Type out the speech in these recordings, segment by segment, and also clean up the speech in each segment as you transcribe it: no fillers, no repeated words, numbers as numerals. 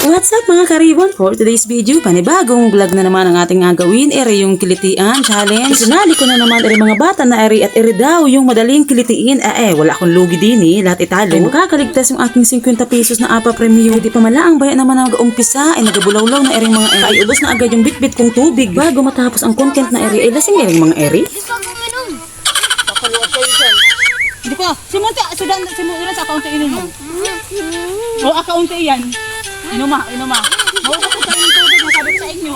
What's up mga karibon? For today's video, panibagong vlog na naman ang ating gagawin. Ere yung kilitian challenge. Sinali ko na naman ere mga bata na ere at ere daw yung madaling kilitiin. Wala akong lugi din lahat italo. Makakaligtas yung aking 50 pesos na apa premium. Di pa mala ang bayan naman na mag-umpisa. Nagabulaw-law na ere mga ere. Ay ubos na agad yung bit-bit kong tubig bago matapos ang content na ere. Lasing ere mga ere. Papaluwag kayo dyan. Hindi ko, simunti, sudan sa akaunti inom mo. O, akaunti yan. Inuma. Mauubos ko kayo ng tubig, masabit sa inyo.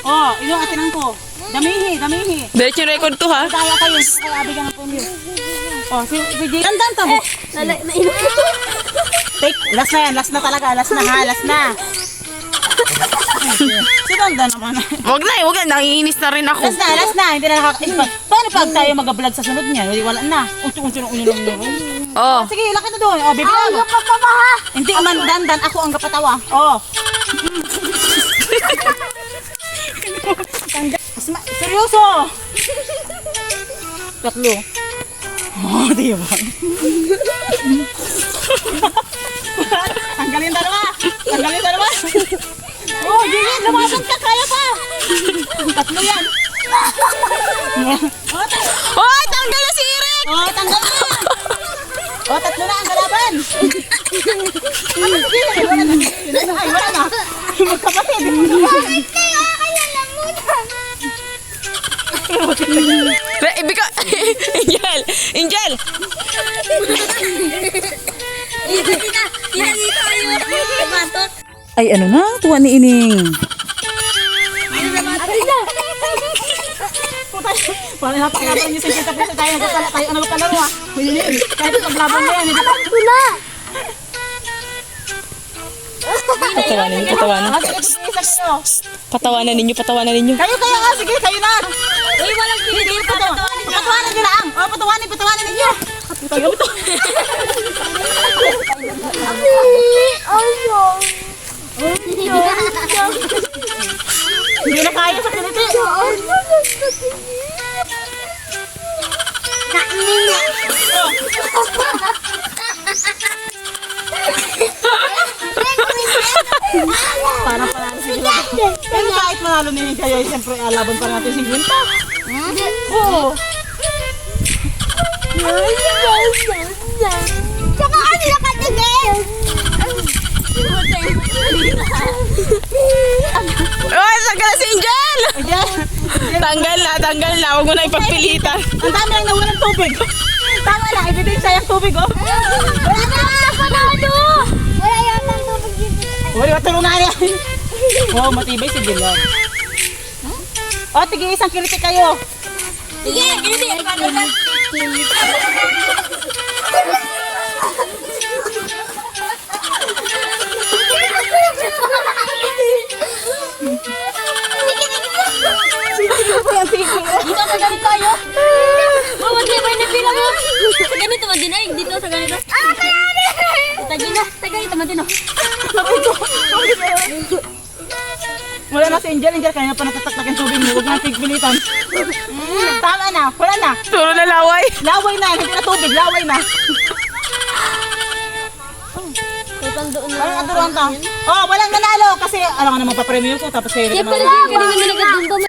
O, inom atinan ko. Damihi. Diretso yung record to ha. Kaya kayo, kaya abigan ng punyo. O, si Jay. Tandan tabo. Take, last na yan, last na talaga, last na. Sinanda naman. Wag na, nangiinis na rin ako. Last na, hindi na nakaka... Paano pag tayo mag-vlog sa sunod niya? Wala na. Unti-unti ng ulo ng Oh. Sige, lakad na doon. O, bibigyan mo. Hindi man, dandan, ako ang kapatawa. O. Seryoso. Tatlo. Oh, di ba? Tanggalin dalawa. Oh, Gigi, lumaban ka, kaya pa. Tatlo yan. Hoy, tanggal na si Eric! Oh, tanggal na. Oh, tatlo na ang kalaban. Wala na. Magkapatid. Ibig ka... Angel! Ay ano na, tuwa ni Ining. Parang napakalaban niyo sa peso tayo. Tayo ano magkalaro ha. Kahit paglaban na yan. Patawanan ninyo. Kayo nga, sige, kayo na. Hindi, patawanan nyo lang. O, patawanan ninyo. Kayo ito. Hindi na kaya sa kiniti. Parang panalo sila. Pero kahit manalo ninyo kayo, siyempre laban pa natin 50. Oo. Tsaka ano na katigil? Hoy, tanggal na si Angel! Tanggal na. Huwag mo na ipagpilitan. Ang dami lang nawalan tubig. Tama na, ibigay sayang tubig oh. Wala na panalo! Wala yatang tubig dito. Wala matulungan yan. Wow, matibay si Gilon. O, tige isang kiliti kayo. Sige, hindi. Paano na? Dito sa ganito tayo. Mawagi ba yung pila mo? Sa ganito man din ay. Dito sa ganito. Sa ganito man din oh. Wala na si Angel, kaya na pa natataktak yung tubig mo. Huwag na pigpilitan. Tama na, wala na. Puro na laway. Laway na, hindi na tubig, laway na. Parang aturuan ka. Oh, walang nanalo kasi alam ka naman pa-premium ko tapos kayo Kaya pala ganyan na nagdumdum.